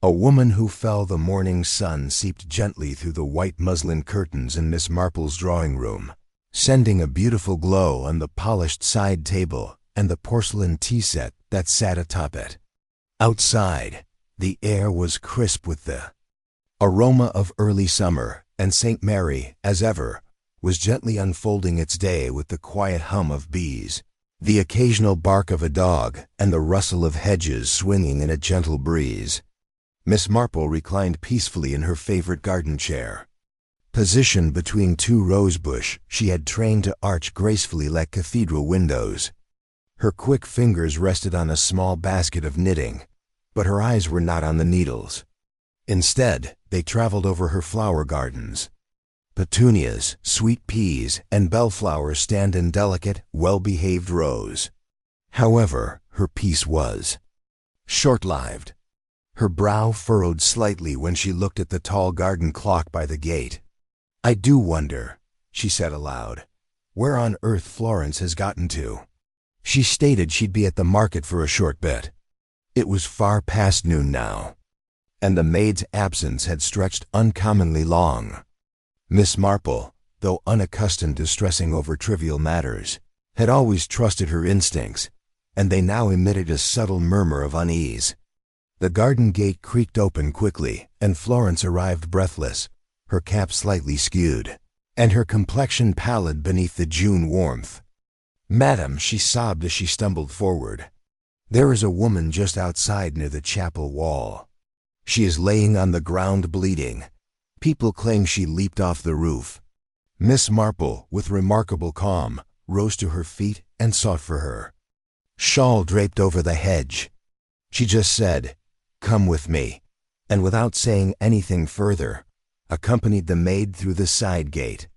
A woman who fell. The morning sun seeped gently through the white muslin curtains in Miss Marple's drawing room, sending a beautiful glow on the polished side table and the porcelain tea set that sat atop it. Outside, the air was crisp with the aroma of early summer, and St. Mary, as ever, was gently unfolding its day with the quiet hum of bees, the occasional bark of a dog, and the rustle of hedges swinging in a gentle breeze. Miss Marple reclined peacefully in her favorite garden chair. Positioned between two rosebush she had trained to arch gracefully like cathedral windows. Her quick fingers rested on a small basket of knitting, but her eyes were not on the needles. Instead, they traveled over her flower gardens. Petunias, sweet peas, and bellflowers stand in delicate, well-behaved rows. However, her peace was short-lived. Her brow furrowed slightly when she looked at the tall garden clock by the gate. "I do wonder," she said aloud, "where on earth Florence has gotten to. She stated she'd be at the market for a short bit." It was far past noon now, and the maid's absence had stretched uncommonly long. Miss Marple, though unaccustomed to stressing over trivial matters, had always trusted her instincts, and they now emitted a subtle murmur of unease. The garden gate creaked open quickly, and Florence arrived breathless, her cap slightly skewed, and her complexion pallid beneath the June warmth. "Madam," she sobbed as she stumbled forward, "there is a woman just outside near the chapel wall. She is laying on the ground bleeding. People claim she leaped off the roof." Miss Marple, with remarkable calm, rose to her feet and sought for her shawl draped over the hedge. She just said, "Come with me," and without saying anything further, accompanied the maid through the side gate.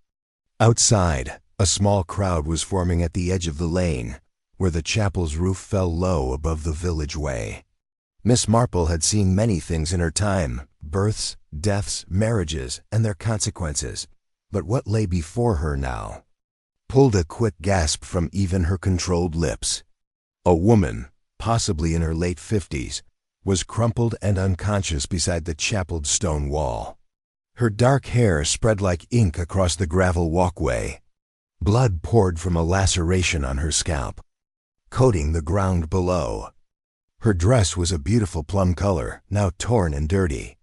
Outside, a small crowd was forming at the edge of the lane, where the chapel's roof fell low above the village way. Miss Marple had seen many things in her time: births, deaths, marriages, and their consequences. But what lay before her now pulled a quick gasp from even her controlled lips. A woman, possibly in her late 50s, was crumpled and unconscious beside the chapel's stone wall. Her dark hair spread like ink across the gravel walkway. Blood poured from a laceration on her scalp, coating the ground below. Her dress was a beautiful plum color, now torn and dirty.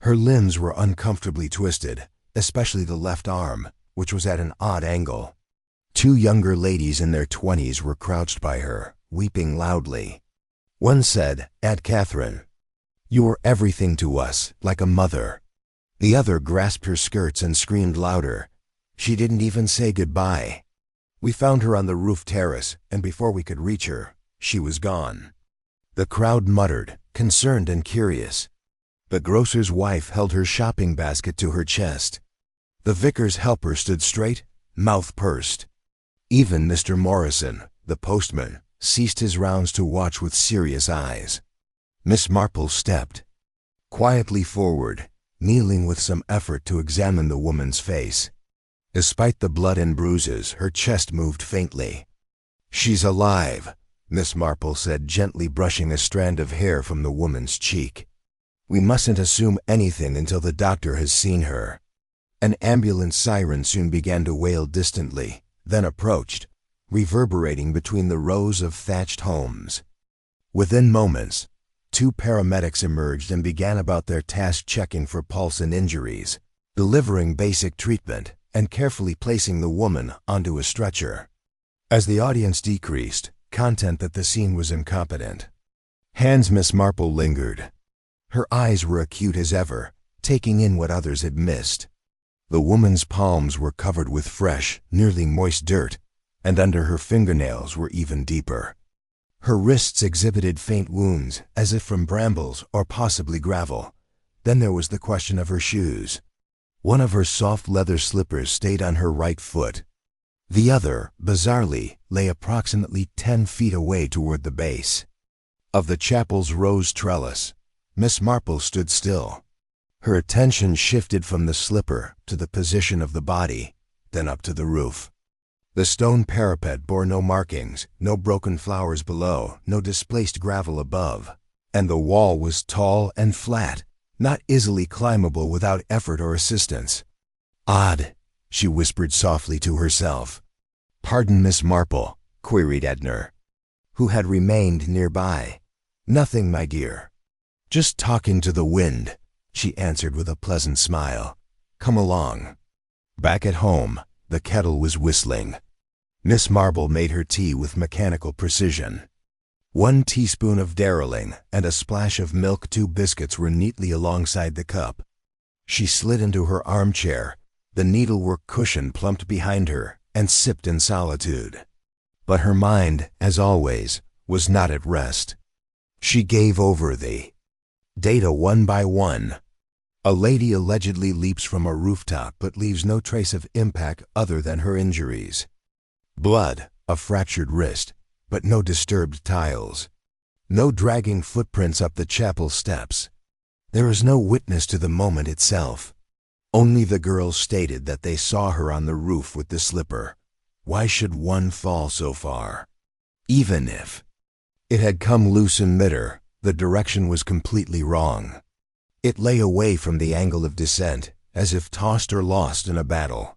Her limbs were uncomfortably twisted, especially the left arm, which was at an odd angle. Two younger ladies in their 20s were crouched by her, weeping loudly. One said, "Aunt Catherine, you were everything to us, like a mother." The other grasped her skirts and screamed louder. "She didn't even say goodbye. We found her on the roof terrace, and before we could reach her, she was gone." The crowd muttered, concerned and curious. The grocer's wife held her shopping basket to her chest. The vicar's helper stood straight, mouth pursed. Even Mr. Morrison, the postman, ceased his rounds to watch with serious eyes. Miss Marple stepped quietly forward, kneeling with some effort to examine the woman's face. Despite the blood and bruises, her chest moved faintly. "She's alive," Miss Marple said, gently brushing a strand of hair from the woman's cheek. "We mustn't assume anything until the doctor has seen her." An ambulance siren soon began to wail distantly, then approached, reverberating between the rows of thatched homes. Within moments, two paramedics emerged and began about their task, checking for pulse and injuries, delivering basic treatment, and carefully placing the woman onto a stretcher. As the audience decreased, content that the scene was incompetent. Hands Miss Marple lingered. Her eyes were acute as ever, taking in what others had missed. The woman's palms were covered with fresh, nearly moist dirt, and under her fingernails were even deeper. Her wrists exhibited faint wounds, as if from brambles or possibly gravel. Then there was the question of her shoes. One of her soft leather slippers stayed on her right foot. The other, bizarrely, lay approximately 10 feet away toward the base of the chapel's rose trellis. Miss Marple stood still. Her attention shifted from the slipper to the position of the body, then up to the roof. The stone parapet bore no markings, no broken flowers below, no displaced gravel above, and the wall was tall and flat, not easily climbable without effort or assistance. Odd, she whispered softly to herself. Pardon, Miss Marple, queried Edna, who had remained nearby. Nothing, my dear. Just talking to the wind, she answered with a pleasant smile. Come along. Back at home, the kettle was whistling. Miss Marple made her tea with mechanical precision. 1 teaspoon of darreling and a splash of milk, 2 biscuits were neatly alongside the cup. She slid into her armchair, the needlework cushion plumped behind her, and sipped in solitude. But her mind, as always, was not at rest. She gave over the data one by one. A lady allegedly leaps from a rooftop but leaves no trace of impact other than her injuries. Blood, a fractured wrist, but no disturbed tiles. No dragging footprints up the chapel steps. There is no witness to the moment itself. Only the girls stated that they saw her on the roof with the slipper. Why should one fall so far? Even if it had come loose in midair, the direction was completely wrong. It lay away from the angle of descent, as if tossed or lost in a battle.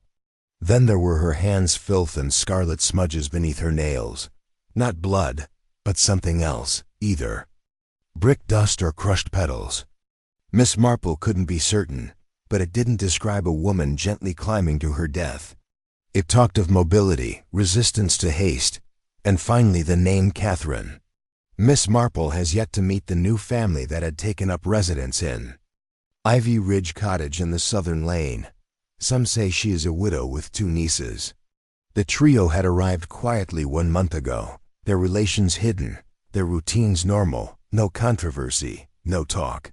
Then there were her hands' filth and scarlet smudges beneath her nails. Not blood, but something else, either brick dust or crushed petals. Miss Marple couldn't be certain, but it didn't describe a woman gently climbing to her death. It talked of mobility, resistance to haste, and finally the name Catherine. Miss Marple has yet to meet the new family that had taken up residence in Ivy Ridge Cottage in the Southern Lane. Some say she is a widow with 2 nieces. The trio had arrived quietly 1 month ago, their relations hidden, their routines normal, no controversy, no talk.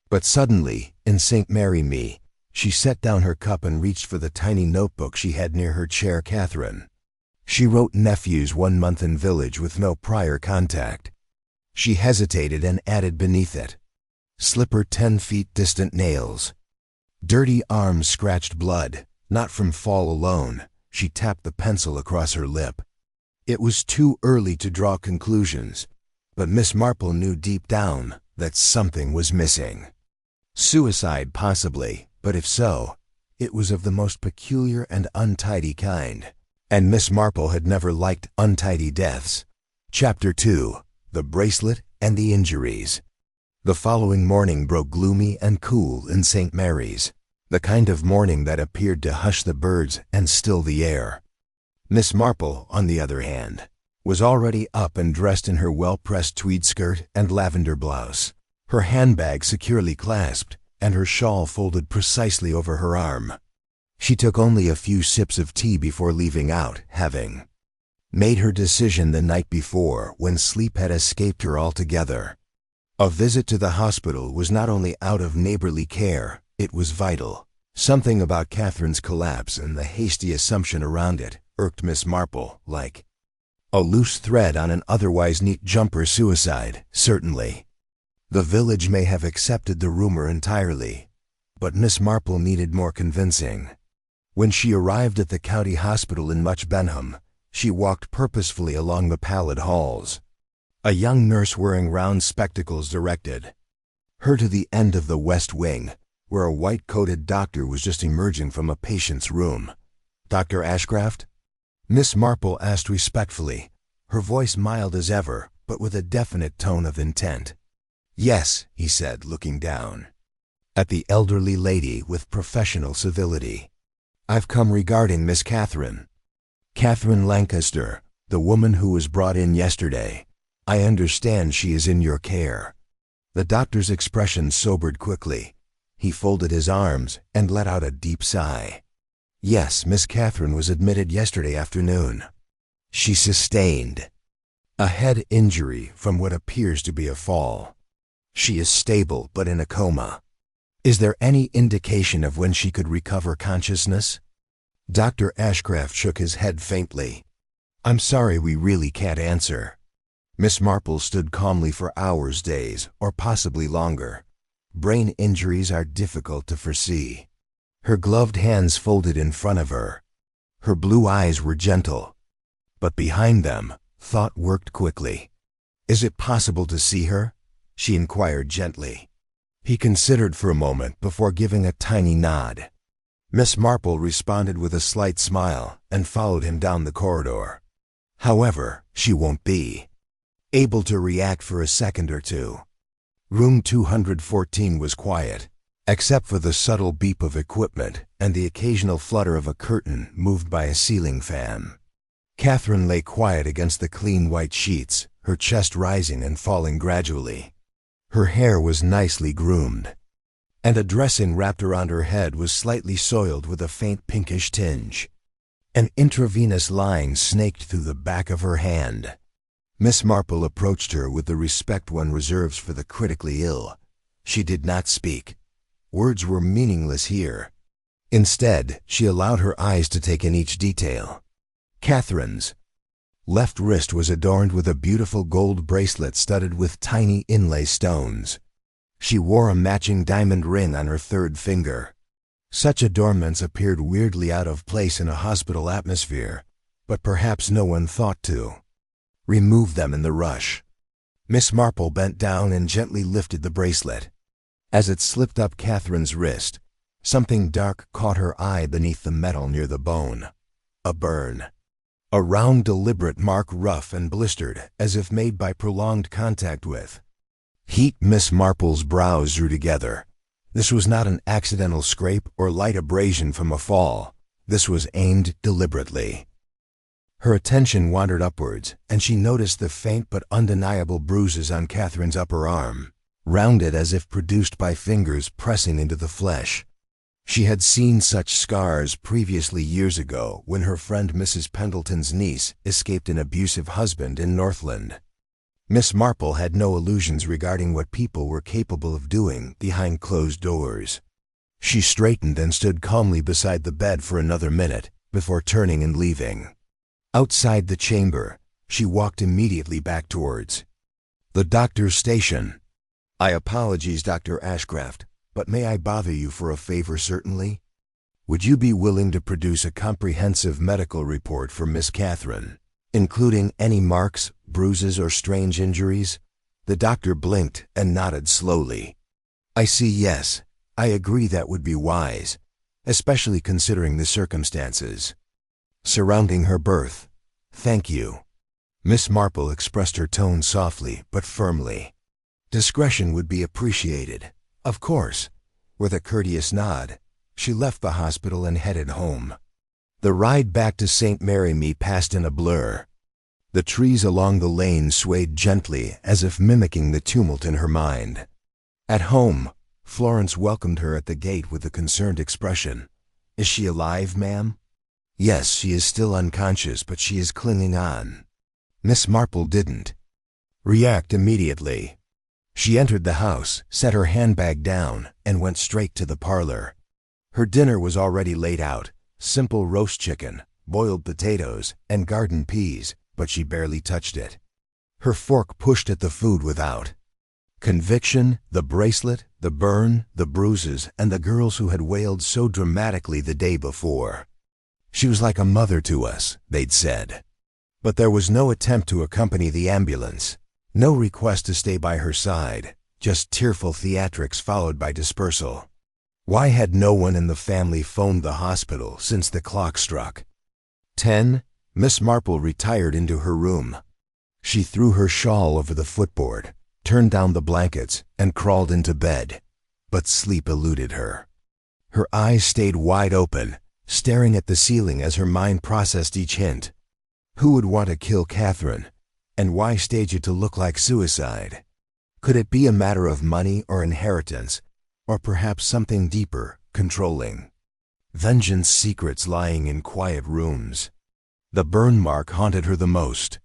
But suddenly, in St. Mary Me, she set down her cup and reached for the tiny notebook she had near her chair. Catherine. She wrote nephews 1 month in village with no prior contact. She hesitated and added beneath it, slipper 10 feet distant nails. Dirty arms scratched blood, not from fall alone. She tapped the pencil across her lip. It was too early to draw conclusions, but Miss Marple knew deep down that something was missing. Suicide possibly, but if so, it was of the most peculiar and untidy kind, and Miss Marple had never liked untidy deaths. Chapter 2. The Bracelet and the Injuries. The following morning broke gloomy and cool in St. Mary's, the kind of morning that appeared to hush the birds and still the air. Miss Marple, on the other hand, was already up and dressed in her well-pressed tweed skirt and lavender blouse, her handbag securely clasped, and her shawl folded precisely over her arm. She took only a few sips of tea before leaving out, having made her decision the night before when sleep had escaped her altogether. A visit to the hospital was not only out of neighborly care, it was vital. Something about Catherine's collapse and the hasty assumption around it irked Miss Marple, like a loose thread on an otherwise neat jumper. Suicide, certainly. The village may have accepted the rumor entirely, but Miss Marple needed more convincing. When she arrived at the county hospital in Much Benham, she walked purposefully along the pallid halls. A young nurse wearing round spectacles directed her to the end of the west wing, where a white-coated doctor was just emerging from a patient's room. Dr. Ashcraft? Miss Marple asked respectfully, her voice mild as ever, but with a definite tone of intent. Yes, he said, looking down at the elderly lady with professional civility. I've come regarding Miss Catherine. Catherine Lancaster, the woman who was brought in yesterday. I understand she is in your care. The doctor's expression sobered quickly. He folded his arms and let out a deep sigh. Yes, Miss Catherine was admitted yesterday afternoon. She sustained a head injury from what appears to be a fall. She is stable but in a coma. Is there any indication of when she could recover consciousness? Dr. Ashcraft shook his head faintly. I'm sorry, we really can't answer. Miss Marple stood calmly for hours, days, or possibly longer. Brain injuries are difficult to foresee. Her gloved hands folded in front of her. Her blue eyes were gentle, but behind them, thought worked quickly. Is it possible to see her? She inquired gently. He considered for a moment before giving a tiny nod. Miss Marple responded with a slight smile and followed him down the corridor. However, she won't be able to react for a second or two. Room 214 was quiet, except for the subtle beep of equipment and the occasional flutter of a curtain moved by a ceiling fan. Catherine lay quiet against the clean white sheets, her chest rising and falling gradually. Her hair was nicely groomed, and a dressing wrapped around her head was slightly soiled with a faint pinkish tinge. An intravenous line snaked through the back of her hand. Miss Marple approached her with the respect one reserves for the critically ill. She did not speak. Words were meaningless here. Instead, she allowed her eyes to take in each detail. Catherine's left wrist was adorned with a beautiful gold bracelet studded with tiny inlay stones. She wore a matching diamond ring on her third finger. Such adornments appeared weirdly out of place in a hospital atmosphere, but perhaps no one thought to remove them in the rush. Miss Marple bent down and gently lifted the bracelet. As it slipped up Catherine's wrist, something dark caught her eye beneath the metal near the bone. A burn. A round, deliberate mark, rough and blistered, as if made by prolonged contact with heat. Miss Marple's brows drew together. This was not an accidental scrape or light abrasion from a fall. This was aimed deliberately. Her attention wandered upwards, and she noticed the faint but undeniable bruises on Catherine's upper arm, rounded as if produced by fingers pressing into the flesh. She had seen such scars previously years ago when her friend Mrs. Pendleton's niece escaped an abusive husband in Northland. Miss Marple had no illusions regarding what people were capable of doing behind closed doors. She straightened and stood calmly beside the bed for another minute before turning and leaving. Outside the chamber, she walked immediately back towards the doctor's station. "I apologize, Dr. Ashcraft, but may I bother you for a favor certainly? Would you be willing to produce a comprehensive medical report for Miss Catherine, including any marks, bruises, or strange injuries?" The doctor blinked and nodded slowly. "I see, yes. I agree that would be wise, especially considering the circumstances surrounding her birth. Thank you." Miss Marple expressed her tone softly but firmly. "Discretion would be appreciated." "Of course." With a courteous nod, she left the hospital and headed home. The ride back to St. Mary passed in a blur. The trees along the lane swayed gently as if mimicking the tumult in her mind. At home, Florence welcomed her at the gate with a concerned expression. "Is she alive, ma'am?" "Yes, she is still unconscious, but she is clinging on." Miss Marple didn't react immediately. She entered the house, set her handbag down, and went straight to the parlor. Her dinner was already laid out: simple roast chicken, boiled potatoes, and garden peas, but she barely touched it. Her fork pushed at the food without conviction. The bracelet, the burn, the bruises, and the girls who had wailed so dramatically the day before. "She was like a mother to us," they'd said. But there was no attempt to accompany the ambulance, no request to stay by her side, just tearful theatrics followed by dispersal. Why had no one in the family phoned the hospital since the clock struck 10? Miss Marple retired into her room. She threw her shawl over the footboard, turned down the blankets, and crawled into bed. But sleep eluded her. Her eyes stayed wide open, staring at the ceiling as her mind processed each hint. Who would want to kill Catherine? And why stage it to look like suicide? Could it be a matter of money or inheritance, or perhaps something deeper, controlling? Vengeance secrets lying in quiet rooms. The burn mark haunted her the most.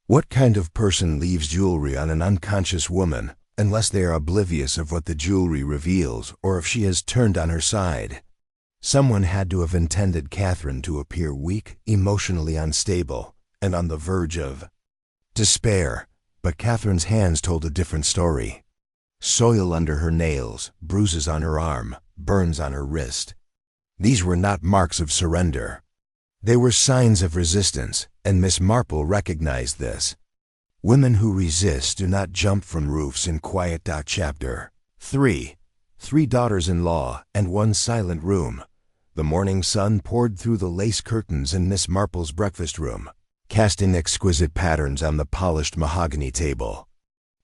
What kind of person leaves jewelry on an unconscious woman unless they are oblivious of what the jewelry reveals or if she has turned on her side? Someone had to have intended Catherine to appear weak, emotionally unstable, and on the verge of despair. But Catherine's hands told a different story. Soil under her nails, bruises on her arm, burns on her wrist. These were not marks of surrender. They were signs of resistance, and Miss Marple recognized this. Women who resist do not jump from roofs in quiet. Chapter Three daughters-in-law and one silent room. The morning sun poured through the lace curtains in Miss Marple's breakfast room, casting exquisite patterns on the polished mahogany table.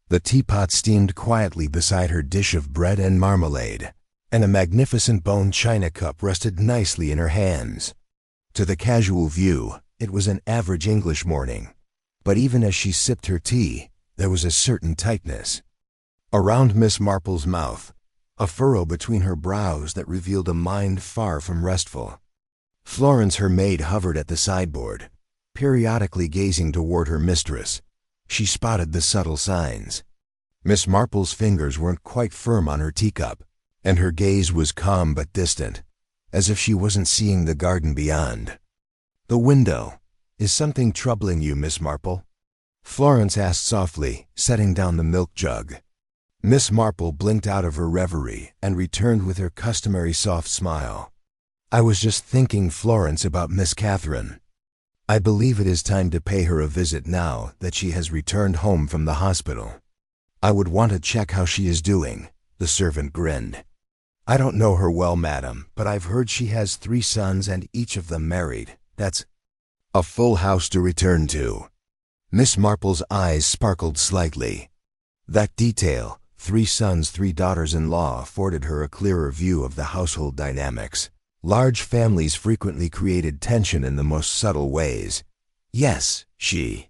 The teapot steamed quietly beside her dish of bread and marmalade, and a magnificent bone china cup rested nicely in her hands. To the casual view, it was an average English morning, but even as she sipped her tea, there was a certain tightness around Miss Marple's mouth, a furrow between her brows that revealed a mind far from restful. Florence, her maid, hovered at the sideboard, periodically gazing toward her mistress. She spotted the subtle signs. Miss Marple's fingers weren't quite firm on her teacup, and her gaze was calm but distant, as if she wasn't seeing the garden beyond. "The window. Is something troubling you, Miss Marple?" Florence asked softly, setting down the milk jug. Miss Marple blinked out of her reverie and returned with her customary soft smile. "I was just thinking, Florence, about Miss Catherine. I believe it is time to pay her a visit now that she has returned home from the hospital. I would want to check how she is doing." The servant grinned. "I don't know her well, madam, but I've heard she has 3 sons and each of them married. That's a full house to return to." Miss Marple's eyes sparkled slightly. That detail, 3 sons, 3 daughters-in-law, afforded her a clearer view of the household dynamics. Large families frequently created tension in the most subtle ways. "Yes," she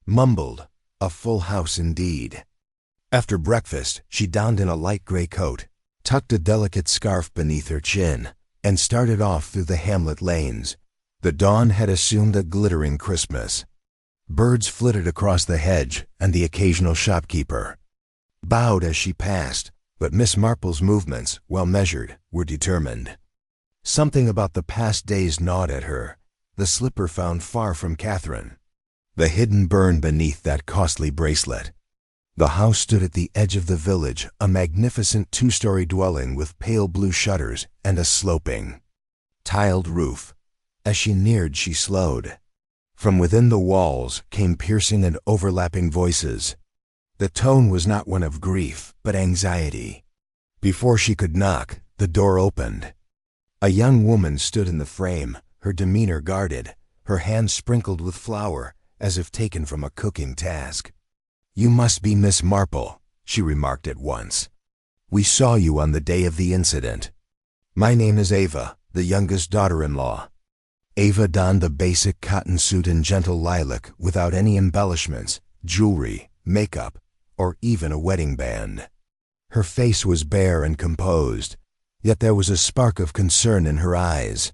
mumbled, "a full house indeed." After breakfast, she donned in a light gray coat, tucked a delicate scarf beneath her chin, and started off through the hamlet lanes. The dawn had assumed a glittering crispness. Birds flitted across the hedge, and the occasional shopkeeper bowed as she passed, but Miss Marple's movements, well measured, were determined. Something about the past days gnawed at her, the slipper found far from Catherine, the hidden burn beneath that costly bracelet. The house stood at the edge of the village, a magnificent 2-story dwelling with pale blue shutters and a sloping, tiled roof. As she neared, she slowed. From within the walls came piercing and overlapping voices. The tone was not one of grief, but anxiety. Before she could knock, the door opened. A young woman stood in the frame, her demeanor guarded, her hands sprinkled with flour, as if taken from a cooking task. "You must be Miss Marple," she remarked at once. "We saw you on the day of the incident." "My name is Ava, the youngest daughter-in-law." Ava donned a basic cotton suit in gentle lilac without any embellishments, jewelry, makeup, or even a wedding band. Her face was bare and composed, yet there was a spark of concern in her eyes.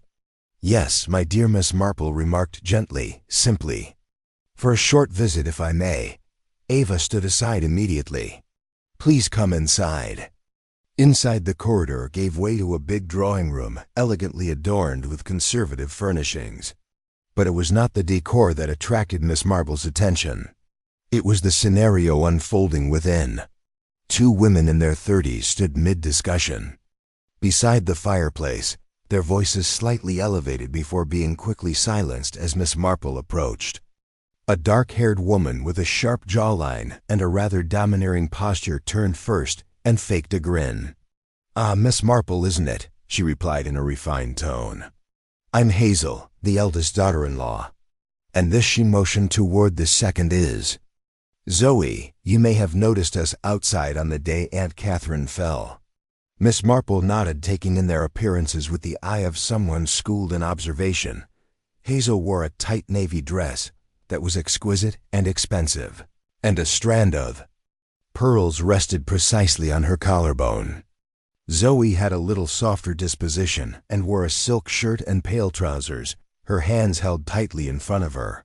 "Yes, my dear Miss Marple," remarked gently, simply. "For a short visit, if I may." Ava stood aside immediately. "Please come inside." Inside, the corridor gave way to a big drawing room, elegantly adorned with conservative furnishings. But it was not the decor that attracted Miss Marple's attention. It was the scenario unfolding within. 2 women in their 30s stood mid-discussion. Beside the fireplace, their voices slightly elevated before being quickly silenced as Miss Marple approached. A dark-haired woman with a sharp jawline and a rather domineering posture turned first and faked a grin. "Ah, Miss Marple, isn't it?" she replied in a refined tone. "I'm Hazel, the eldest daughter-in-law. And this," she motioned toward the second, "is Zoe. You may have noticed us outside on the day Aunt Catherine fell." Miss Marple nodded, taking in their appearances with the eye of someone schooled in observation. Hazel wore a tight navy dress that was exquisite and expensive, and a strand of pearls rested precisely on her collarbone. Zoe had a little softer disposition and wore a silk shirt and pale trousers, her hands held tightly in front of her.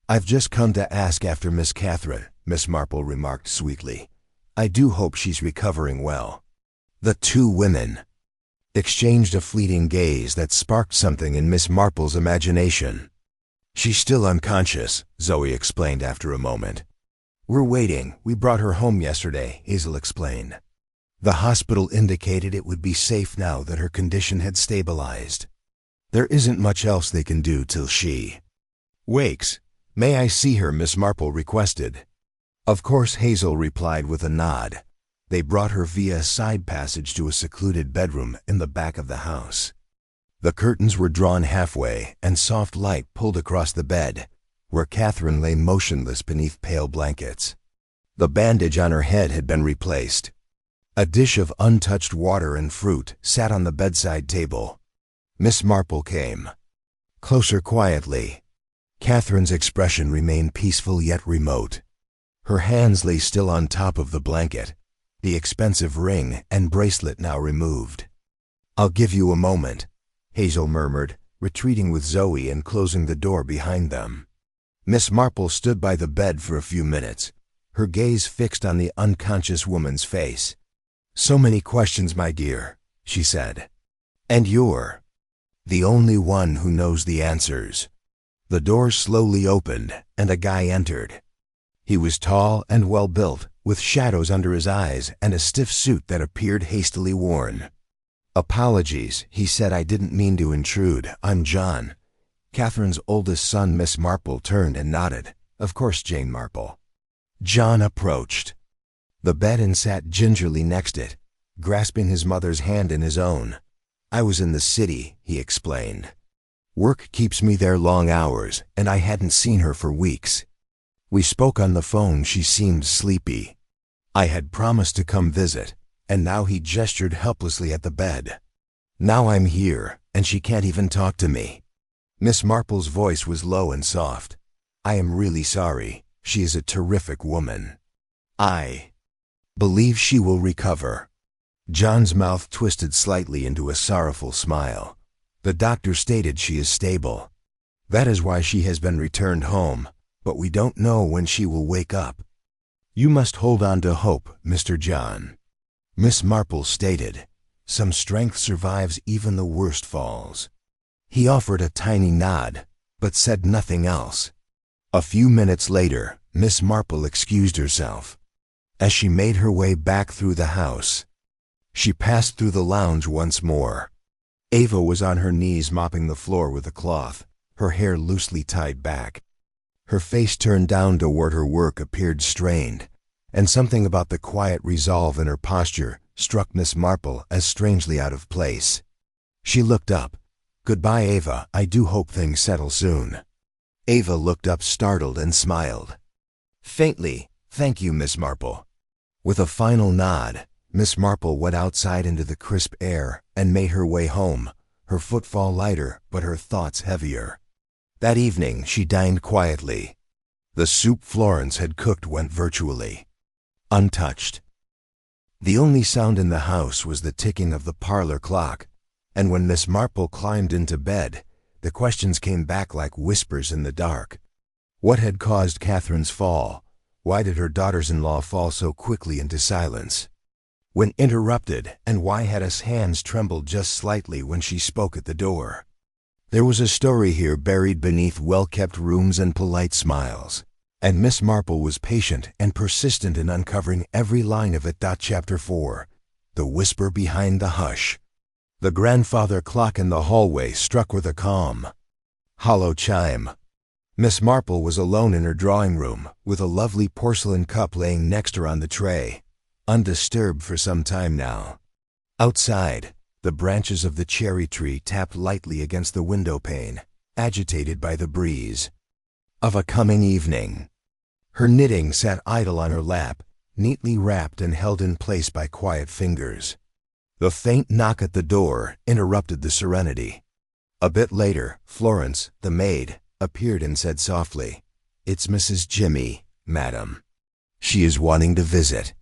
"I've just come to ask after Miss Catherine," Miss Marple remarked sweetly. "I do hope she's recovering well." The 2 women exchanged a fleeting gaze that sparked something in Miss Marple's imagination. "She's still unconscious," Zoe explained after a moment. "We're waiting. We brought her home yesterday," Hazel explained. The hospital indicated it would be safe now that her condition had stabilized. "There isn't much else they can do till she wakes." "May I see her?" Miss Marple requested. "Of course," Hazel replied with a nod. They brought her via a side passage to a secluded bedroom in the back of the house. The curtains were drawn halfway, and soft light pulled across the bed, where Catherine lay motionless beneath pale blankets. The bandage on her head had been replaced. A dish of untouched water and fruit sat on the bedside table. Miss Marple came closer quietly. Catherine's expression remained peaceful yet remote. Her hands lay still on top of the blanket, the expensive ring and bracelet now removed. "I'll give you a moment," Hazel murmured, retreating with Zoe and closing the door behind them. Miss Marple stood by the bed for a few minutes, her gaze fixed on the unconscious woman's face. "So many questions, my dear," she said. "And you're the only one who knows the answers." The door slowly opened, and a guy entered. He was tall and well-built, with shadows under his eyes and a stiff suit that appeared hastily worn. "Apologies," he said. "I didn't mean to intrude. I'm John." Catherine's oldest son. Miss Marple turned and nodded. "Of course, Jane Marple." John approached the bed and sat gingerly next it, grasping his mother's hand in his own. "I was in the city," he explained. "Work keeps me there long hours, and I hadn't seen her for weeks. We spoke on the phone. She seemed sleepy. I had promised to come visit, and now," he gestured helplessly at the bed. "Now I'm here, and she can't even talk to me." Miss Marple's voice was low and soft. "I am really sorry. She is a terrific woman. I believe she will recover." John's mouth twisted slightly into a sorrowful smile. "The doctor stated she is stable. That is why she has been returned home, but we don't know when she will wake up." "You must hold on to hope, Mr. John," Miss Marple stated. "Some strength survives even the worst falls." He offered a tiny nod, but said nothing else. A few minutes later, Miss Marple excused herself. As she made her way back through the house, she passed through the lounge once more. Ava was on her knees mopping the floor with a cloth, her hair loosely tied back. Her face turned down toward her work appeared strained, and something about the quiet resolve in her posture struck Miss Marple as strangely out of place. She looked up. "Goodbye, Ava. I do hope things settle soon." Ava looked up startled and smiled faintly. "Thank you, Miss Marple." With a final nod, Miss Marple went outside into the crisp air and made her way home, her footfall lighter but her thoughts heavier. That evening she dined quietly. The soup Florence had cooked went virtually untouched. The only sound in the house was the ticking of the parlor clock, and when Miss Marple climbed into bed, the questions came back like whispers in the dark. What had caused Catherine's fall? Why did her daughters-in-law fall so quickly into silence when interrupted, and why had his hands trembled just slightly when she spoke at the door? There was a story here buried beneath well-kept rooms and polite smiles, and Miss Marple was patient and persistent in uncovering every line of it. Chapter 4. The Whisper Behind the Hush. The grandfather clock in the hallway struck with a calm, hollow chime. Miss Marple was alone in her drawing room, with a lovely porcelain cup laying next her on the tray, undisturbed for some time now. Outside, the branches of the cherry tree tapped lightly against the window pane, agitated by the breeze of a coming evening. Her knitting sat idle on her lap, neatly wrapped and held in place by quiet fingers. The faint knock at the door interrupted the serenity. A bit later, Florence, the maid, appeared and said softly, "It's Mrs. Jimmy, madam. She is wanting to visit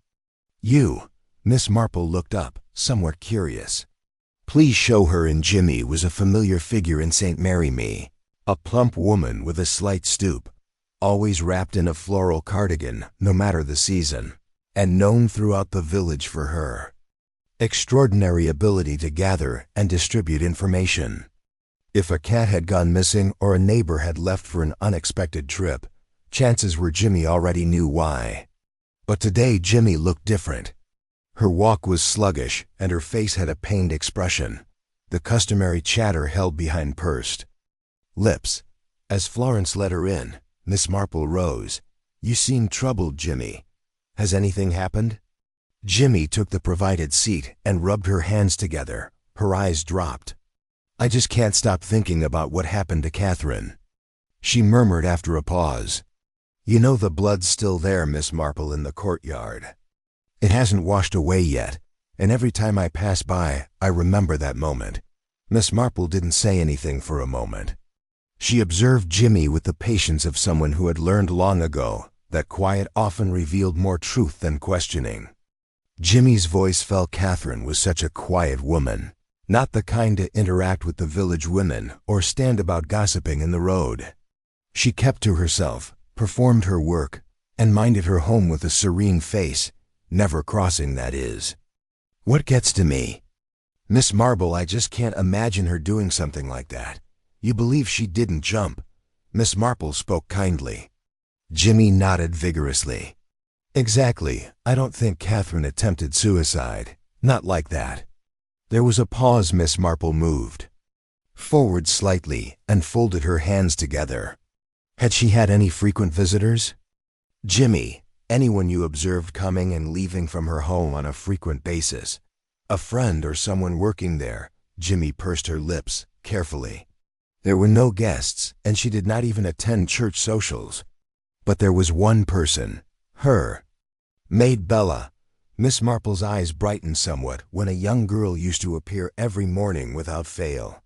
you." Miss Marple looked up, somewhat curious. "Please show her in." Jimmy was a familiar figure in St. Mary Me, a plump woman with a slight stoop, always wrapped in a floral cardigan, no matter the season, and known throughout the village for her extraordinary ability to gather and distribute information. If a cat had gone missing or a neighbor had left for an unexpected trip, chances were Jimmy already knew why. But today Jimmy looked different. Her walk was sluggish and her face had a pained expression, the customary chatter held behind pursed lips. As Florence let her in, Miss Marple rose. "You seem troubled, Jimmy. Has anything happened?" Jimmy took the provided seat and rubbed her hands together. Her eyes dropped. "I just can't stop thinking about what happened to Catherine," she murmured after a pause. "You know the blood's still there, Miss Marple, in the courtyard. It hasn't washed away yet, and every time I pass by, I remember that moment." Miss Marple didn't say anything for a moment. She observed Jimmy with the patience of someone who had learned long ago that quiet often revealed more truth than questioning. Jimmy's voice fell. Catherine was such a quiet woman, not the kind to interact with the village women or stand about gossiping in the road. She kept to herself, performed her work, and minded her home with a serene face, never crossing, that is. "What gets to me, Miss Marple, I just can't imagine her doing something like that." "You believe she didn't jump?" Miss Marple spoke kindly. Jimmy nodded vigorously. "Exactly. I don't think Catherine attempted suicide. Not like that." There was a pause. Miss Marple moved forward slightly and folded her hands together. "Had she had any frequent visitors?" "Jimmy, anyone you observed coming and leaving from her home on a frequent basis. A friend or someone working there." Jimmy pursed her lips carefully. "There were no guests, and she did not even attend church socials. But there was one person, her maid Bella." Miss Marple's eyes brightened somewhat when a young girl used to appear every morning without fail.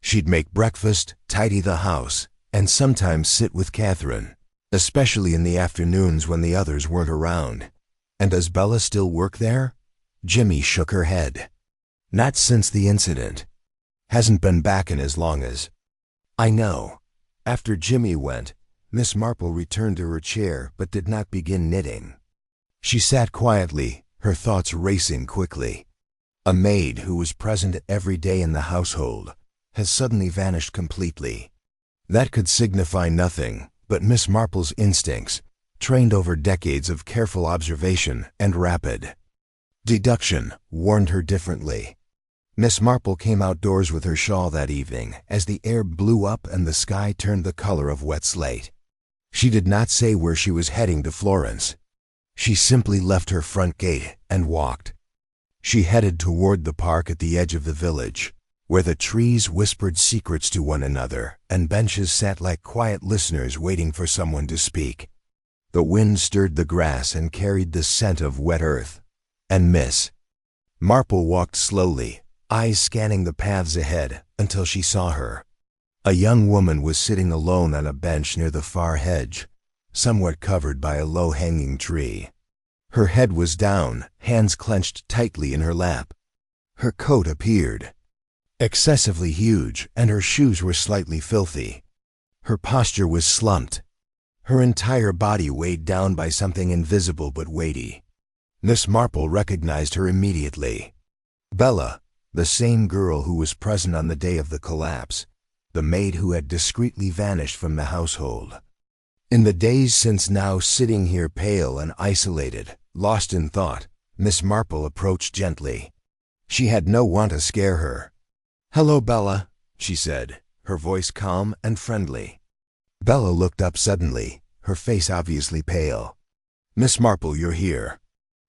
She'd make breakfast, tidy the house, and sometimes sit with Catherine, especially in the afternoons when the others weren't around. "And does Bella still work there?" Jimmy shook her head. "Not since the incident. Hasn't been back in as long as I know." After Jimmy went, Miss Marple returned to her chair but did not begin knitting. She sat quietly, her thoughts racing quickly. A maid who was present every day in the household has suddenly vanished completely. That could signify nothing, but Miss Marple's instincts, trained over decades of careful observation and rapid deduction, warned her differently. Miss Marple came outdoors with her shawl that evening as the air blew up and the sky turned the color of wet slate. She did not say where she was heading to Florence. She simply left her front gate and walked. She headed toward the park at the edge of the village, where the trees whispered secrets to one another and benches sat like quiet listeners waiting for someone to speak. The wind stirred the grass and carried the scent of wet earth. And Miss Marple walked slowly, eyes scanning the paths ahead, until she saw her. A young woman was sitting alone on a bench near the far hedge, somewhat covered by a low-hanging tree. Her head was down, hands clenched tightly in her lap. Her coat appeared excessively huge, and her shoes were slightly filthy. Her posture was slumped, her entire body weighed down by something invisible but weighty. Miss Marple recognized her immediately. Bella, the same girl who was present on the day of the collapse, the maid who had discreetly vanished from the household. In the days since, now sitting here pale and isolated, lost in thought, Miss Marple approached gently. She had no want to scare her. "Hello, Bella," she said, her voice calm and friendly. Bella looked up suddenly, her face obviously pale. "Miss Marple, you're here.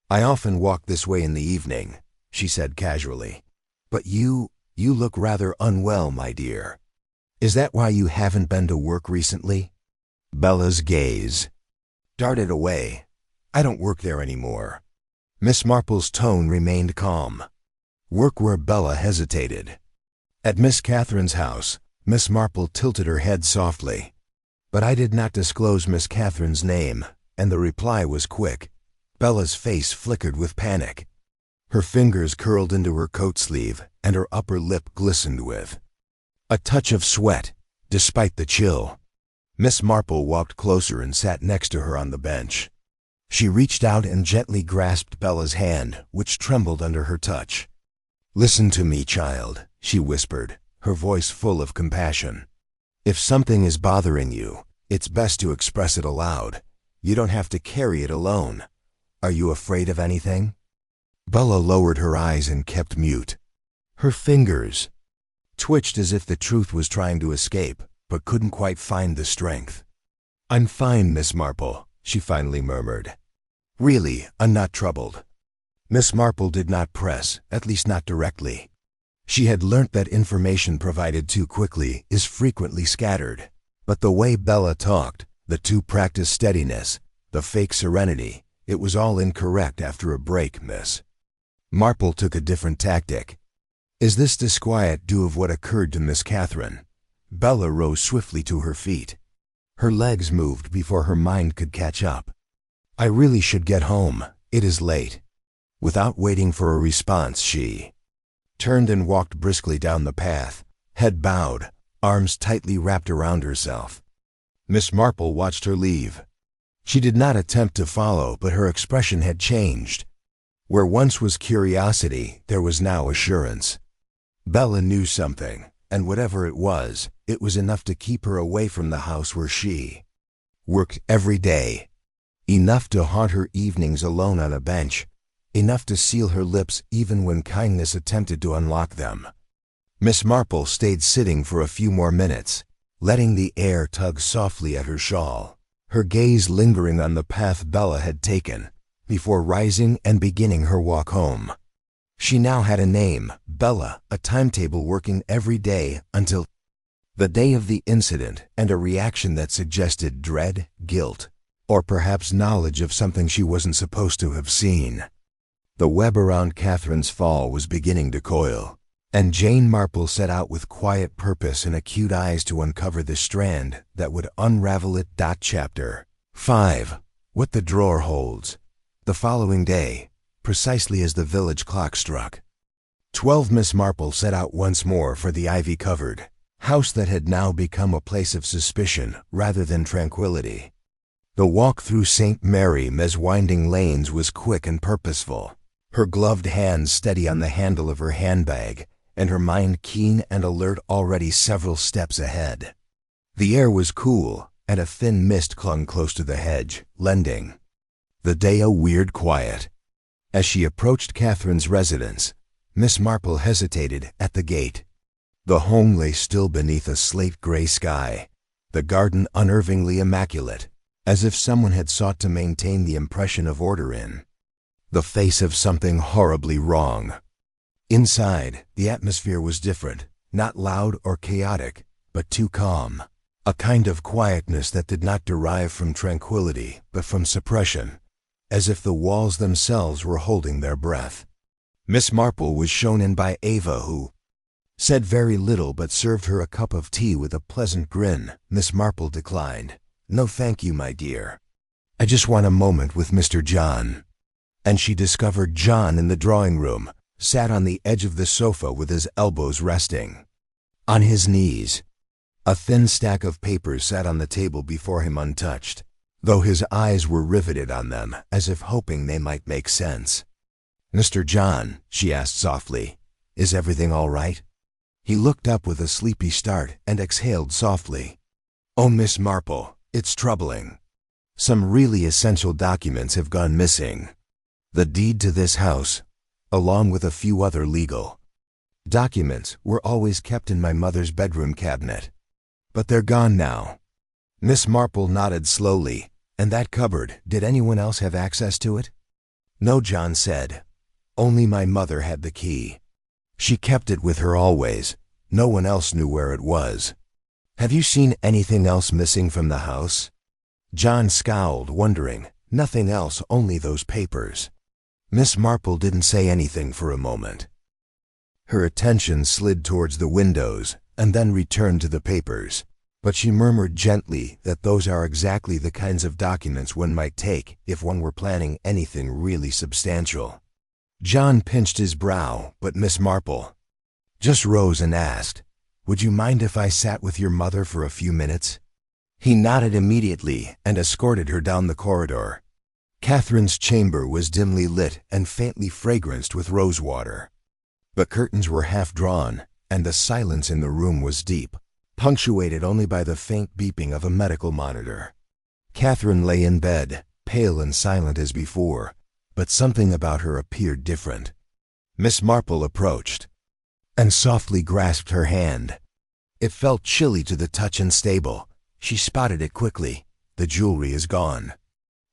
I often walk this way in the evening," she said casually. "But you look rather unwell, my dear. Is that why you haven't been to work recently?" Bella's gaze darted away. "I don't work there anymore." Miss Marple's tone remained calm. "Work where?" Bella hesitated. "At Miss Catherine's house." Miss Marple tilted her head softly. "But I did not disclose Miss Catherine's name," and the reply was quick. Bella's face flickered with panic. Her fingers curled into her coat sleeve, and her upper lip glistened with a touch of sweat, despite the chill. Miss Marple walked closer and sat next to her on the bench. She reached out and gently grasped Bella's hand, which trembled under her touch. "Listen to me, child," she whispered, her voice full of compassion. "If something is bothering you, it's best to express it aloud. You don't have to carry it alone. Are you afraid of anything?" Bella lowered her eyes and kept mute. Her fingers twitched as if the truth was trying to escape, but couldn't quite find the strength. "I'm fine, Miss Marple," she finally murmured. "Really, I'm not troubled." Miss Marple did not press, at least not directly. She had learnt that information provided too quickly is frequently scattered. But the way Bella talked, the too practiced steadiness, the fake serenity, it was all incorrect after a break, Miss Marple took a different tactic. Is this disquiet due of what occurred to Miss Catherine? Bella rose swiftly to her feet. Her legs moved before her mind could catch up. I really should get home. It is late. Without waiting for a response, she turned and walked briskly down the path, head bowed, arms tightly wrapped around herself. Miss Marple watched her leave. She did not attempt to follow, but her expression had changed. Where once was curiosity, there was now assurance. Bella knew something, and whatever it was enough to keep her away from the house where she worked every day. Enough to haunt her evenings alone on a bench. Enough to seal her lips even when kindness attempted to unlock them. Miss Marple stayed sitting for a few more minutes, letting the air tug softly at her shawl, her gaze lingering on the path Bella had taken, before rising and beginning her walk home. She now had a name, Bella, a timetable working every day until the day of the incident, and a reaction that suggested dread, guilt, or perhaps knowledge of something she wasn't supposed to have seen. The web around Catherine's fall was beginning to coil, and Jane Marple set out with quiet purpose and acute eyes to uncover the strand that would unravel it. Chapter 5. What the Drawer Holds. The following day, precisely as the village clock struck 12, Miss Marple set out once more for the ivy-covered house that had now become a place of suspicion rather than tranquility. The walk through St. Mary's winding lanes was quick and purposeful, her gloved hands steady on the handle of her handbag, and her mind keen and alert already several steps ahead. The air was cool, and a thin mist clung close to the hedge, lending the day a weird quiet. As she approached Catherine's residence, Miss Marple hesitated at the gate. The home lay still beneath a slate-gray sky, the garden unnervingly immaculate, as if someone had sought to maintain the impression of order in the face of something horribly wrong. Inside, the atmosphere was different, not loud or chaotic, but too calm, a kind of quietness that did not derive from tranquility, but from suppression, as if the walls themselves were holding their breath. Miss Marple was shown in by Ava, who said very little but served her a cup of tea with a pleasant grin. Miss Marple declined. "No, thank you, my dear. I just want a moment with Mr. John." And she discovered John in the drawing room, sat on the edge of the sofa with his elbows resting on his knees. A thin stack of papers sat on the table before him untouched, though his eyes were riveted on them as if hoping they might make sense. "Mr. John," she asked softly, "is everything all right?" He looked up with a sleepy start and exhaled softly. "Oh, Miss Marple, it's troubling. Some really essential documents have gone missing. The deed to this house, along with a few other legal documents, were always kept in my mother's bedroom cabinet. But they're gone now." Miss Marple nodded slowly. "And that cupboard, did anyone else have access to it?" "No," John said. "Only my mother had the key. She kept it with her always. No one else knew where it was." "Have you seen anything else missing from the house?" John scowled, wondering. Nothing else, only those papers. Miss Marple didn't say anything for a moment. Her attention slid towards the windows and then returned to the papers, but she murmured gently that those are exactly the kinds of documents one might take if one were planning anything really substantial. John pinched his brow, but Miss Marple just rose and asked, "Would you mind if I sat with your mother for a few minutes?" He nodded immediately and escorted her down the corridor. Catherine's chamber was dimly lit and faintly fragranced with rosewater. The curtains were half drawn, and the silence in the room was deep, punctuated only by the faint beeping of a medical monitor. Catherine lay in bed, pale and silent as before, but something about her appeared different. Miss Marple approached and softly grasped her hand. It felt chilly to the touch and stable. She spotted it quickly. "The jewelry is gone."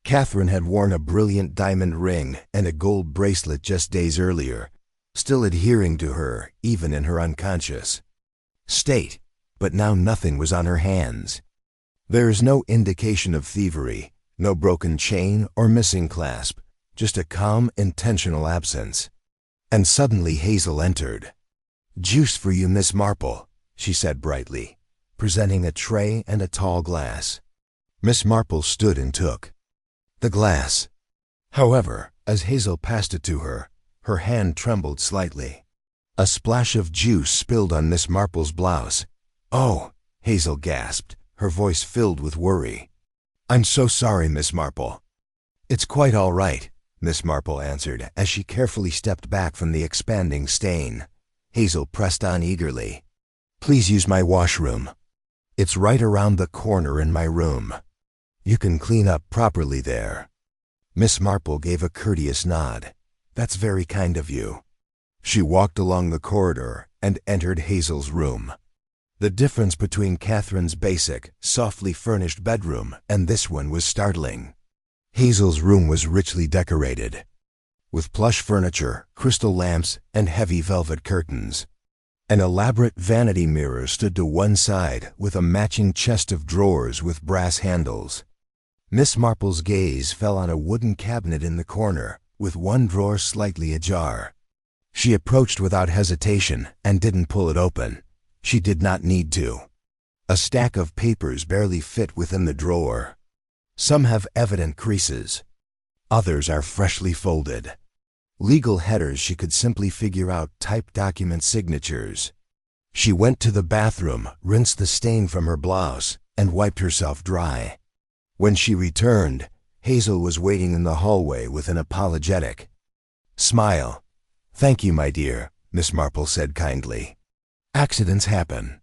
Catherine had worn a brilliant diamond ring and a gold bracelet just days earlier, still adhering to her even in her unconscious state, but now nothing was on her hands. There is no indication of thievery, no broken chain or missing clasp, just a calm, intentional absence. And suddenly Hazel entered. "Juice for you, Miss Marple," she said brightly, presenting a tray and a tall glass. Miss Marple stood and took the glass. However, as Hazel passed it to her, her hand trembled slightly. A splash of juice spilled on Miss Marple's blouse. "Oh," Hazel gasped, her voice filled with worry. "I'm so sorry, Miss Marple." "It's quite all right," Miss Marple answered as she carefully stepped back from the expanding stain. Hazel pressed on eagerly. "Please use my washroom. It's right around the corner in my room. You can clean up properly there." Miss Marple gave a courteous nod. "That's very kind of you." She walked along the corridor and entered Hazel's room. The difference between Catherine's basic, softly furnished bedroom and this one was startling. Hazel's room was richly decorated, with plush furniture, crystal lamps, and heavy velvet curtains. An elaborate vanity mirror stood to one side with a matching chest of drawers with brass handles. Miss Marple's gaze fell on a wooden cabinet in the corner, with one drawer slightly ajar. She approached without hesitation and didn't pull it open. She did not need to. A stack of papers barely fit within the drawer. Some have evident creases. Others are freshly folded. Legal headers she could simply figure out typed document signatures. She went to the bathroom, rinsed the stain from her blouse, and wiped herself dry. When she returned, Hazel was waiting in the hallway with an apologetic smile. "Thank you, my dear," Miss Marple said kindly. "Accidents happen.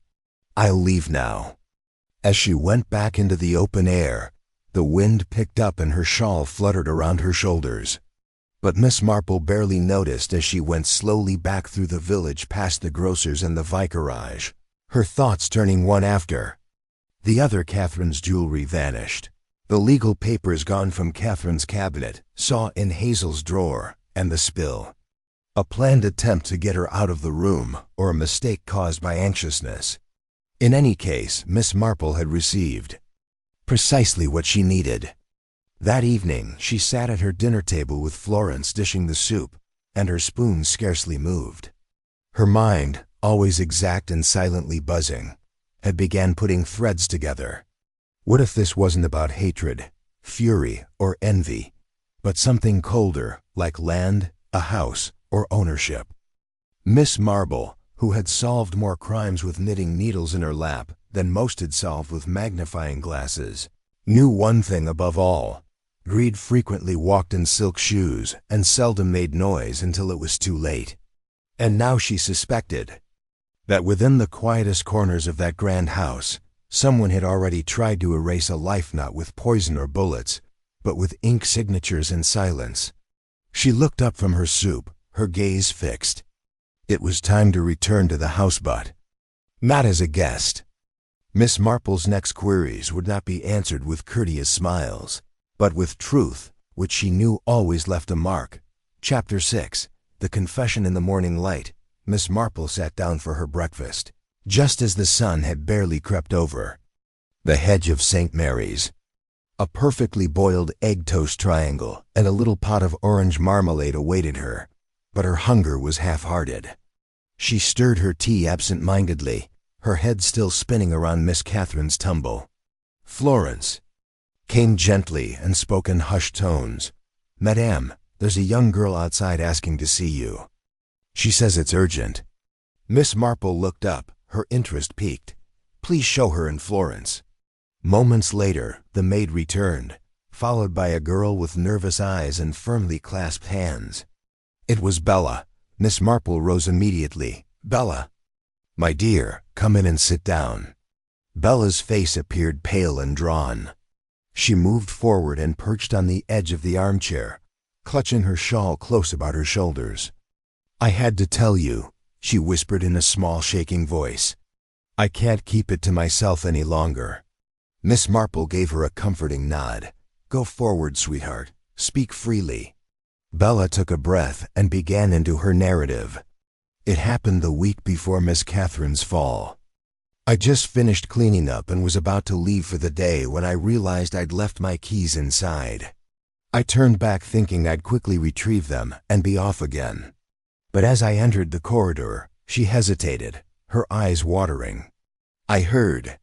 I'll leave now." As she went back into the open air, the wind picked up and her shawl fluttered around her shoulders. But Miss Marple barely noticed as she went slowly back through the village past the grocer's and the vicarage, her thoughts turning one after the other. Catherine's jewelry vanished. The legal papers gone from Catherine's cabinet, saw in Hazel's drawer, and the spill. A planned attempt to get her out of the room, or a mistake caused by anxiousness. In any case, Miss Marple had received precisely what she needed. That evening, she sat at her dinner table with Florence dishing the soup, and her spoon scarcely moved. Her mind, always exact and silently buzzing, had began putting threads together. What if this wasn't about hatred, fury, or envy, but something colder, like land, a house, or ownership? Miss Marple, who had solved more crimes with knitting needles in her lap than most had solved with magnifying glasses, knew one thing above all. Greed frequently walked in silk shoes and seldom made noise until it was too late. And now she suspected that within the quietest corners of that grand house, someone had already tried to erase a life not with poison or bullets, but with ink signatures and silence. She looked up from her soup, her gaze fixed. It was time to return to the house, but not as a guest. Miss Marple's next queries would not be answered with courteous smiles, but with truth, which she knew always left a mark. Chapter 6. The Confession in the Morning Light. Miss Marple sat down for her breakfast, just as the sun had barely crept over the hedge of St. Mary's. A perfectly boiled egg toast triangle and a little pot of orange marmalade awaited her, but her hunger was half-hearted. She stirred her tea absent-mindedly, her head still spinning around Miss Catherine's tumble. Florence came gently and spoke in hushed tones. "Madame, there's a young girl outside asking to see you. She says it's urgent." Miss Marple looked up, her interest piqued. "Please show her in, Florence." Moments later, the maid returned, followed by a girl with nervous eyes and firmly clasped hands. It was Bella. Miss Marple rose immediately. "Bella, my dear, come in and sit down." Bella's face appeared pale and drawn. She moved forward and perched on the edge of the armchair, clutching her shawl close about her shoulders. "I had to tell you," she whispered in a small, shaking voice. "I can't keep it to myself any longer." Miss Marple gave her a comforting nod. Go forward, sweetheart. Speak freely. Bella took a breath and began into her narrative. It happened the week before Miss Catherine's fall. I just finished cleaning up and was about to leave for the day when I realized I'd left my keys inside. I turned back thinking I'd quickly retrieve them and be off again. But as I entered the corridor, she hesitated, her eyes watering. I heard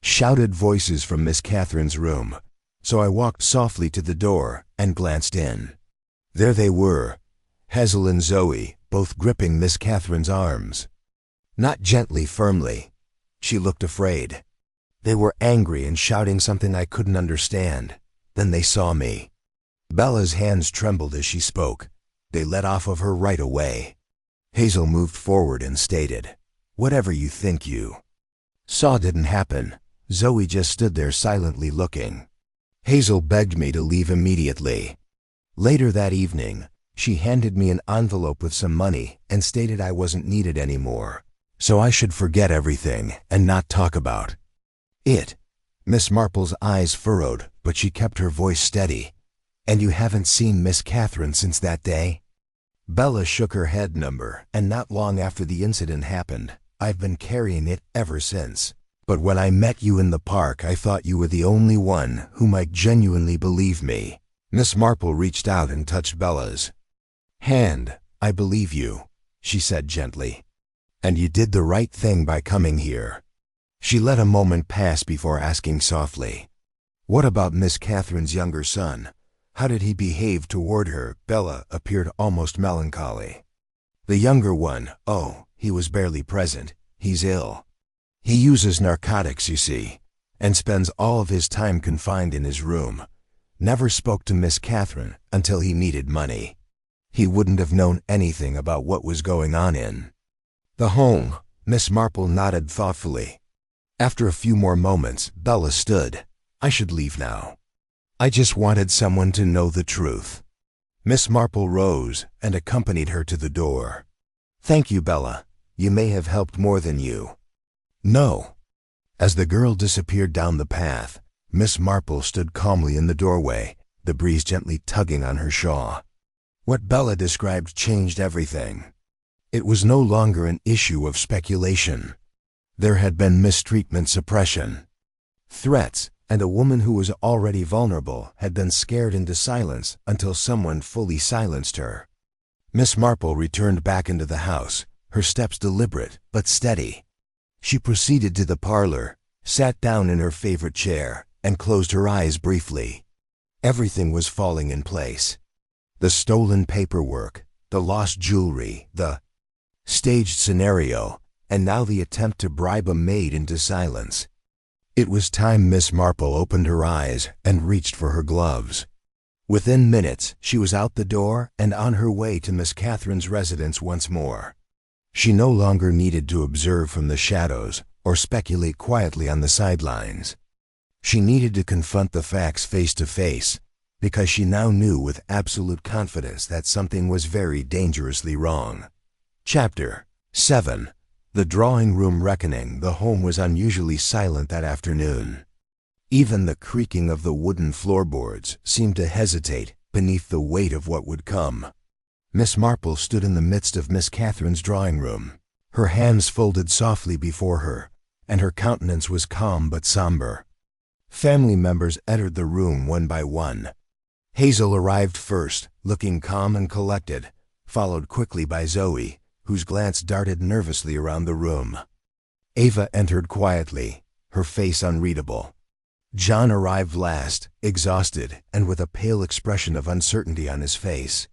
shouted voices from Miss Catherine's room, so I walked softly to the door and glanced in. There they were, Hazel and Zoe, both gripping Miss Catherine's arms. Not gently, firmly. She looked afraid. They were angry and shouting something I couldn't understand. Then they saw me. Bella's hands trembled as she spoke. They let off of her right away. Hazel moved forward and stated, "Whatever you think you saw didn't happen." Zoe just stood there silently looking. Hazel begged me to leave immediately. Later that evening, she handed me an envelope with some money and stated I wasn't needed anymore, so I should forget everything and not talk about it. Miss Marple's eyes furrowed, but she kept her voice steady. "And you haven't seen Miss Catherine since that day?" Bella shook her head. And not long after the incident happened, I've been carrying it ever since. But when I met you in the park, I thought you were the only one who might genuinely believe me. Miss Marple reached out and touched Bella's hand. "I believe you," she said gently. "And you did the right thing by coming here." She let a moment pass before asking softly, "What about Miss Catherine's younger son? How did he behave toward her?" Bella appeared almost melancholy. "The younger one, oh, he was barely present. He's ill. He uses narcotics, you see, and spends all of his time confined in his room. Never spoke to Miss Catherine until he needed money. He wouldn't have known anything about what was going on in the home." Miss Marple nodded thoughtfully. After a few more moments, Bella stood. "I should leave now. I just wanted someone to know the truth." Miss Marple rose and accompanied her to the door. "Thank you, Bella. You may have helped more than you know." As the girl disappeared down the path, Miss Marple stood calmly in the doorway, the breeze gently tugging on her shawl. What Bella described changed everything. It was no longer an issue of speculation. There had been mistreatment, suppression, threats, and a woman who was already vulnerable had been scared into silence until someone fully silenced her. Miss Marple returned back into the house, her steps deliberate but steady. She proceeded to the parlor, sat down in her favorite chair, and closed her eyes briefly. Everything was falling in place. The stolen paperwork, the lost jewelry, the staged scenario, and now the attempt to bribe a maid into silence. It was time Miss Marple opened her eyes and reached for her gloves. Within minutes, she was out the door and on her way to Miss Catherine's residence once more. She no longer needed to observe from the shadows or speculate quietly on the sidelines. She needed to confront the facts face to face, because she now knew with absolute confidence that something was very dangerously wrong. Chapter 7. The Drawing Room Reckoning. The home was unusually silent that afternoon. Even the creaking of the wooden floorboards seemed to hesitate beneath the weight of what would come. Miss Marple stood in the midst of Miss Catherine's drawing room, her hands folded softly before her, and her countenance was calm but somber. Family members entered the room one by one. Hazel arrived first, looking calm and collected, followed quickly by Zoe, whose glance darted nervously around the room. Ava entered quietly, her face unreadable. John arrived last, exhausted and with a pale expression of uncertainty on his face.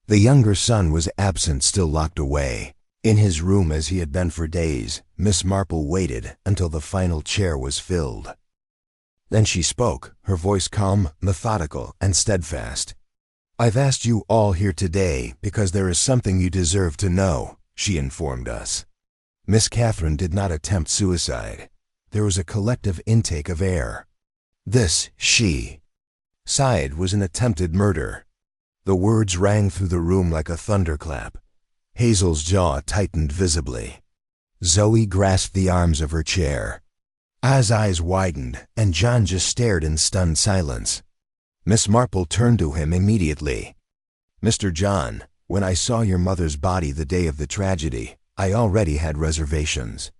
The younger son was absent, still locked away in his room as he had been for days. Miss Marple waited until the final chair was filled. Then she spoke, her voice calm, methodical, and steadfast. "I've asked you all here today because there is something you deserve to know," she informed us. Miss Catherine did not attempt suicide. There was a collective intake of air. This, she sighed, was an attempted murder. The words rang through the room like a thunderclap. Hazel's jaw tightened visibly. Zoe grasped the arms of her chair. A's eyes widened, and John just stared in stunned silence. Miss Marple turned to him immediately. "Mr. John, when I saw your mother's body the day of the tragedy, I already had reservations.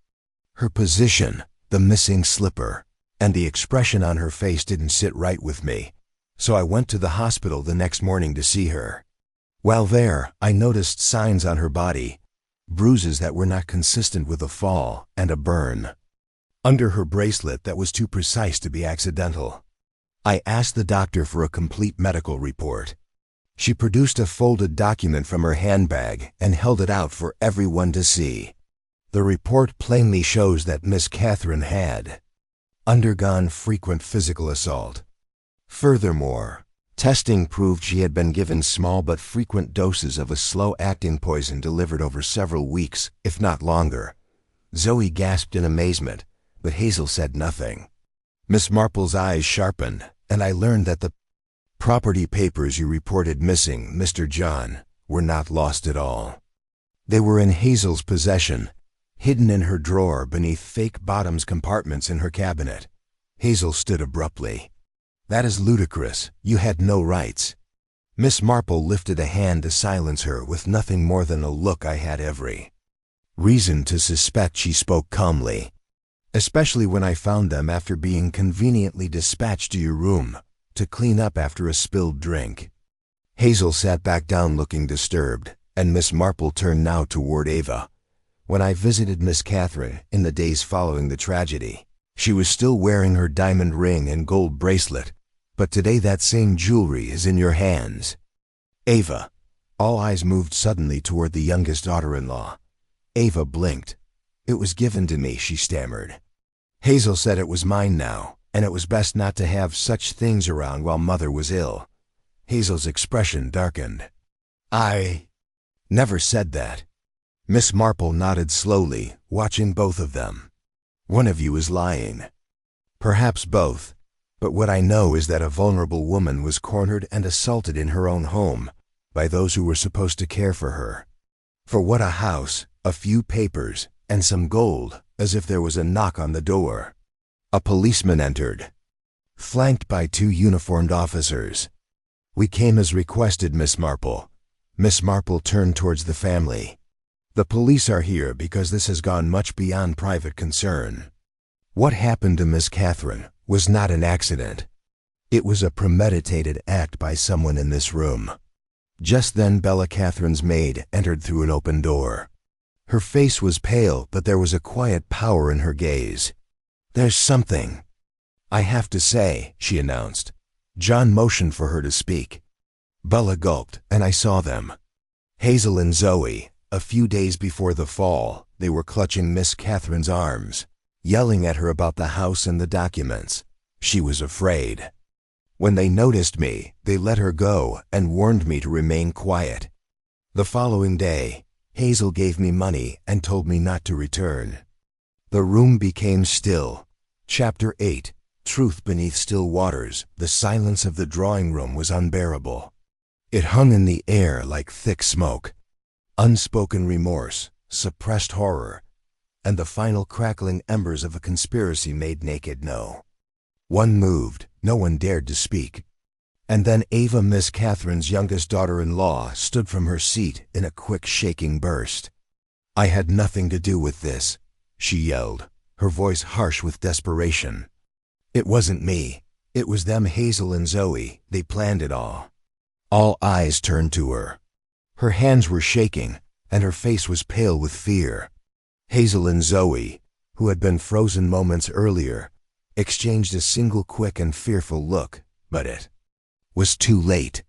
Her position, the missing slipper, and the expression on her face didn't sit right with me, so I went to the hospital the next morning to see her. While there, I noticed signs on her body, bruises that were not consistent with a fall, and a burn under her bracelet that was too precise to be accidental. I asked the doctor for a complete medical report. She produced a folded document from her handbag and held it out for everyone to see. The report plainly shows that Miss Catherine had undergone frequent physical assault. Furthermore, testing proved she had been given small but frequent doses of a slow-acting poison delivered over several weeks, if not longer." Zoe gasped in amazement, but Hazel said nothing. Miss Marple's eyes sharpened, and I learned that the property papers you reported missing, Mr. John, were not lost at all. They were in Hazel's possession, hidden in her drawer beneath fake bottoms compartments in her cabinet. Hazel stood abruptly. "That is ludicrous. You had no rights." Miss Marple lifted a hand to silence her with nothing more than a look I had every reason to suspect. She spoke calmly. "Especially when I found them after being conveniently dispatched to your room to clean up after a spilled drink." Hazel sat back down looking disturbed, and Miss Marple turned now toward Ava. "When I visited Miss Catherine in the days following the tragedy, she was still wearing her diamond ring and gold bracelet, but today that same jewelry is in your hands." "Ava." All eyes moved suddenly toward the youngest daughter-in-law. Ava blinked. "It was given to me," she stammered. "Hazel said it was mine now, and it was best not to have such things around while Mother was ill." Hazel's expression darkened. "I never said that." Miss Marple nodded slowly, watching both of them. "One of you is lying. Perhaps both, but what I know is that a vulnerable woman was cornered and assaulted in her own home by those who were supposed to care for her. For what a house, a few papers, and some gold, as if there was a knock on the door. A policeman entered, flanked by 2 uniformed officers. "We came as requested, Miss Marple." Miss Marple turned towards the family. "The police are here because this has gone much beyond private concern. What happened to Miss Catherine was not an accident. It was a premeditated act by someone in this room." Just then Bella Catherine's maid entered through an open door. Her face was pale, but there was a quiet power in her gaze. "There's something I have to say," she announced. John motioned for her to speak. Bella gulped, and I saw them. Hazel and Zoe. A few days before the fall, they were clutching Miss Catherine's arms, yelling at her about the house and the documents. She was afraid. When they noticed me, they let her go and warned me to remain quiet. The following day, Hazel gave me money and told me not to return. The room became still. Chapter 8. Truth beneath still waters. The silence of the drawing room was unbearable. It hung in the air like thick smoke. Unspoken remorse, suppressed horror, and the final crackling embers of a conspiracy made naked. No one moved, no one dared to speak. And then Ava, Miss Catherine's youngest daughter-in-law, stood from her seat in a quick shaking burst. "I had nothing to do with this," she yelled, her voice harsh with desperation. "It wasn't me. It was them, Hazel and Zoe. They planned it all." All eyes turned to her. Her hands were shaking, and her face was pale with fear. Hazel and Zoe, who had been frozen moments earlier, exchanged a single quick and fearful look, but it was too late.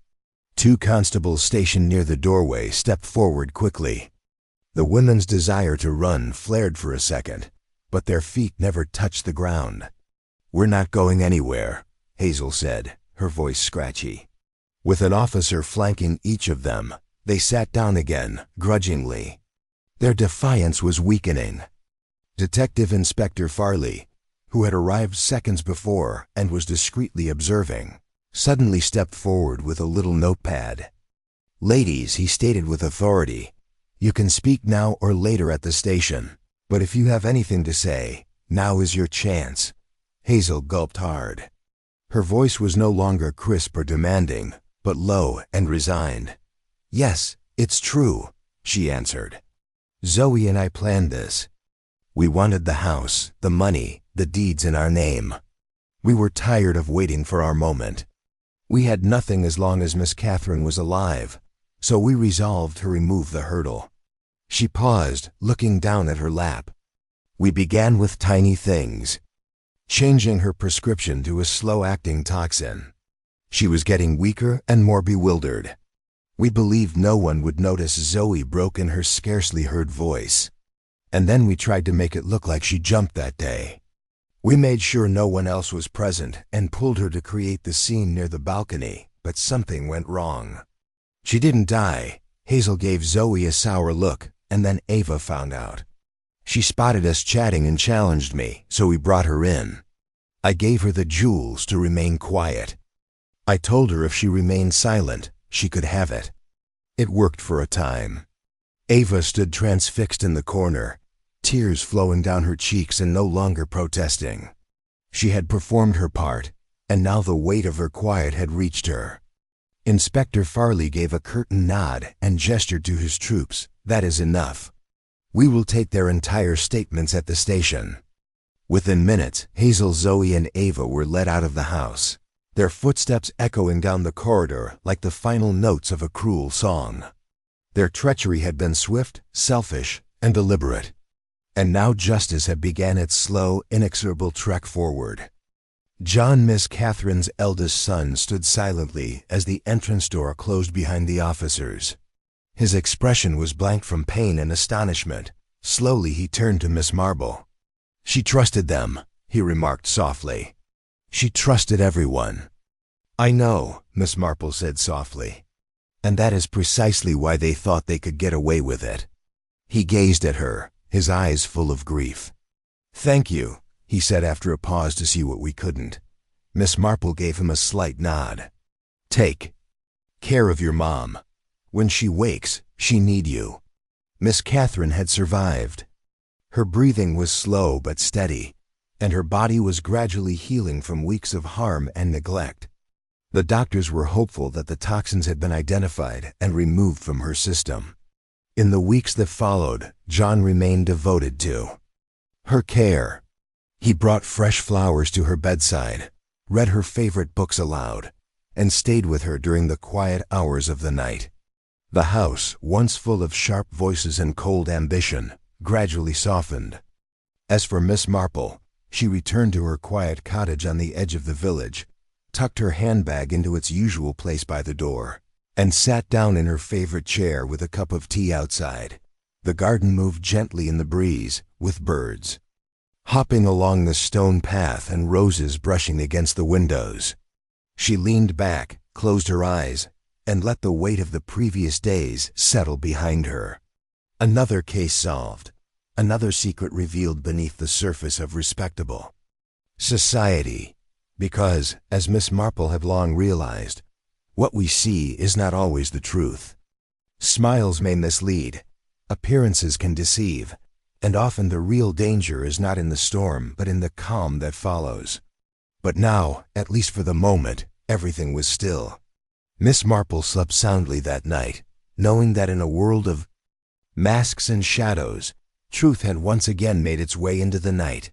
2 constables stationed near the doorway stepped forward quickly. The women's desire to run flared for a second, but their feet never touched the ground. "We're not going anywhere," Hazel said, her voice scratchy. With an officer flanking each of them, they sat down again, grudgingly. Their defiance was weakening. Detective Inspector Farley, who had arrived seconds before and was discreetly observing, suddenly stepped forward with a little notepad. "Ladies," he stated with authority, "you can speak now or later at the station, but if you have anything to say, now is your chance." Hazel gulped hard. Her voice was no longer crisp or demanding, but low and resigned. "Yes, it's true," she answered. "Zoe and I planned this. We wanted the house, the money, the deeds in our name. We were tired of waiting for our moment. We had nothing as long as Miss Catherine was alive, so we resolved to remove the hurdle." She paused, looking down at her lap. "We began with tiny things, changing her prescription to a slow-acting toxin. She was getting weaker and more bewildered. We believed no one would notice." Zoe broke in her scarcely heard voice. "And then we tried to make it look like she jumped that day. We made sure no one else was present and pulled her to create the scene near the balcony, but something went wrong. She didn't die." Hazel gave Zoe a sour look, and then Ava found out. "She spotted us chatting and challenged me, so we brought her in. I gave her the jewels to remain quiet. I told her if she remained silent, she could have it. It worked for a time." Ava stood transfixed in the corner, tears flowing down her cheeks and no longer protesting. She had performed her part, and now the weight of her quiet had reached her. Inspector Farley gave a curt nod and gestured to his troops. "That is enough. We will take their entire statements at the station." Within minutes, Hazel, Zoe, and Ava were led out of the house, their footsteps echoing down the corridor like the final notes of a cruel song. Their treachery had been swift, selfish, and deliberate, and now justice had begun its slow, inexorable trek forward. John, Miss Catherine's eldest son, stood silently as the entrance door closed behind the officers. His expression was blank from pain and astonishment. Slowly he turned to Miss Marple. "She trusted them," he remarked softly. "She trusted everyone." "I know," Miss Marple said softly. "And that is precisely why they thought they could get away with it." He gazed at her, his eyes full of grief. "Thank you," he said after a pause to see what we couldn't. Miss Marple gave him a slight nod. "Take care of your mom. When she wakes, she need you." Miss Catherine had survived. Her breathing was slow but steady, and her body was gradually healing from weeks of harm and neglect. The doctors were hopeful that the toxins had been identified and removed from her system. In the weeks that followed, John remained devoted to her care. He brought fresh flowers to her bedside, read her favorite books aloud, and stayed with her during the quiet hours of the night. The house, once full of sharp voices and cold ambition, gradually softened. As for Miss Marple, she returned to her quiet cottage on the edge of the village, tucked her handbag into its usual place by the door, and sat down in her favorite chair with a cup of tea outside. The garden moved gently in the breeze, with birds hopping along the stone path and roses brushing against the windows. She leaned back, closed her eyes, and let the weight of the previous days settle behind her. Another case solved, another secret revealed beneath the surface of respectable society. Because, as Miss Marple had long realized, what we see is not always the truth. Smiles may mislead, appearances can deceive, and often the real danger is not in the storm but in the calm that follows. But now, at least for the moment, everything was still. Miss Marple slept soundly that night, knowing that in a world of masks and shadows, truth had once again made its way into the night.